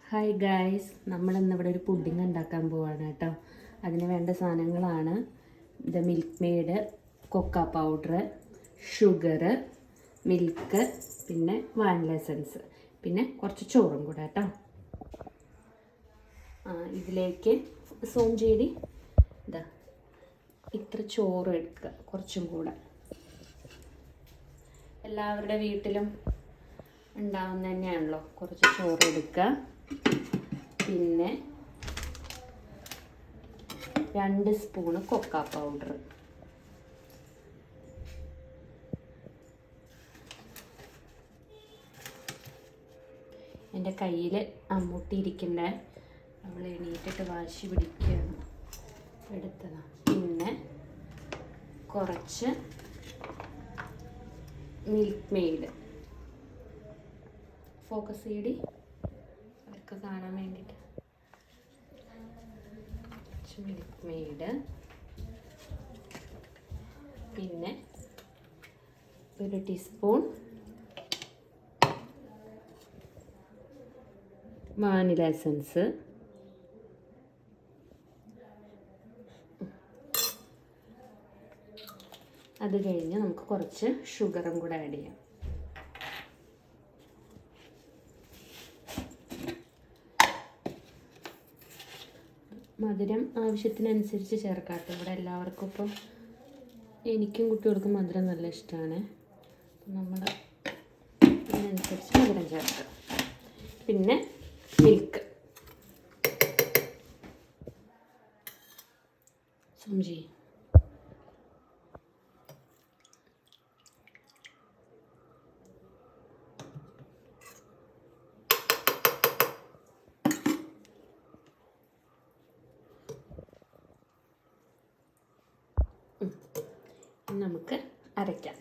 Hi guys, നമ്മളിന്നിവിടെ ഒരു pudding ഉണ്ടാക്കാൻ പോവാണ് കേട്ടോ. അതിന് വേണ്ട സാധനങ്ങളാണ് ഇത്: മിൽക്ക് മെയ്ഡ്, കൊക്ക പൗഡർ, ഷുഗർ, മിൽക്ക്, പിന്നെ വാനില എസൻസ്, പിന്നെ കുറച്ച് ചോറും കൂടെ കേട്ടോ. ഇതിലേക്ക് സോം ചെയ്തി ഇതാ ഇത്ര ചോറ് എടുക്കുക, കുറച്ചും കൂടെ. എല്ലാവരുടെ വീട്ടിലും ഉണ്ടാവുന്ന തന്നെയാണല്ലോ. കുറച്ച് ചോറ് എടുക്കുക. പിന്നെ 2 സ്പൂണ് കൊക്ക പൗഡർ, എൻ്റെ കയ്യിൽ അമ്മൂട്ടിയിരിക്കണ്ട, അവൾ എണീറ്റിട്ട് വാശി പിടിക്കുകയാണ്, എടുത്തതാണ്. പിന്നെ കുറച്ച് മിൽക്ക് മെയ്ഡ്, ഫോക്കസ് ചെയ്തി അവർക്ക് കാണാൻ വേണ്ടിയിട്ട്. മിൽക്ക് മെയ്ഡ്, പിന്നെ 1 ടീസ്പൂൺ വാനില എസൻസ്, അത് കഴിഞ്ഞ് നമുക്ക് കുറച്ച് ഷുഗറും കൂടെ ആഡ് ചെയ്യാം. മധുരം ആവശ്യത്തിനനുസരിച്ച് ചേർക്കാട്ടോ. ഇവിടെ എല്ലാവർക്കും ഇപ്പം, എനിക്കും കുട്ടികൾക്കും മധുരം നല്ല ഇഷ്ടമാണ്. അപ്പം നമ്മൾ അതിനനുസരിച്ച് മധുരം ചേർക്കുക. പിന്നെ മിൽക്ക് സംജി നമുക്ക് അരയ്ക്കാം.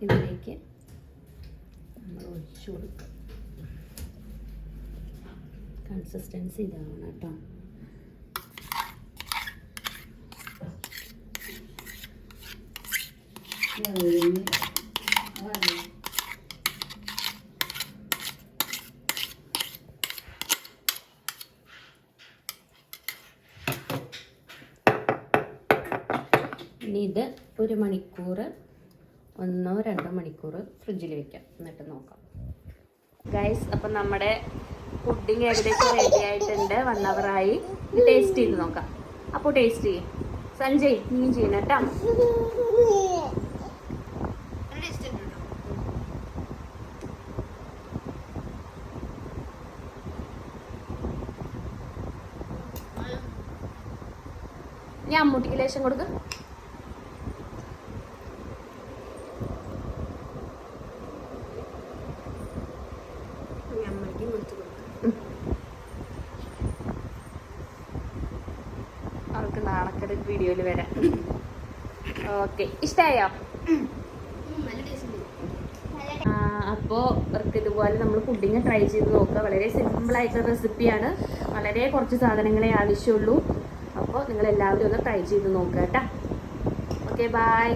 ഇതിലേക്ക് നമ്മൾ ഒഴിച്ചു കൊടുക്കാം. കൺസിസ്റ്റൻസി ഇതാവണം കേട്ടോ. ഇനി ഇത് 1 മണിക്കൂർ, 1-2 മണിക്കൂർ ഫ്രിഡ്ജിൽ വെക്കാം, എന്നിട്ട് നോക്കാം ഗൈസ്. അപ്പം നമ്മുടെ പുഡിങ് ഏകദേശം റെഡി ആയിട്ടുണ്ട്. 1 hour ആയി. ടേസ്റ്റ് ചെയ്ത് നോക്കാം. അപ്പോൾ ടേസ്റ്റ് ചെയ്യും സഞ്ജയ്, നീ ചെയ്യണം കേട്ടോ. ഞാൻ അമ്മൂട്ടിക്ക് ലേശം കൊടുക്കുക. അവർക്ക് നാളെ വീഡിയോയിൽ വരാം. ഓക്കെ, ഇഷ്ടമായോ? അപ്പോൾ അവർക്ക് ഇതുപോലെ നമ്മൾ പുഡിങ് ട്രൈ ചെയ്ത് നോക്കുക. വളരെ സിമ്പിളായിട്ടുള്ള റെസിപ്പിയാണ്. വളരെ കുറച്ച് സാധനങ്ങളെ ആവശ്യമുള്ളൂ. അപ്പോൾ നിങ്ങളെല്ലാവരും ഒന്ന് ട്രൈ ചെയ്ത് നോക്കുക കേട്ടോ. Okay, by.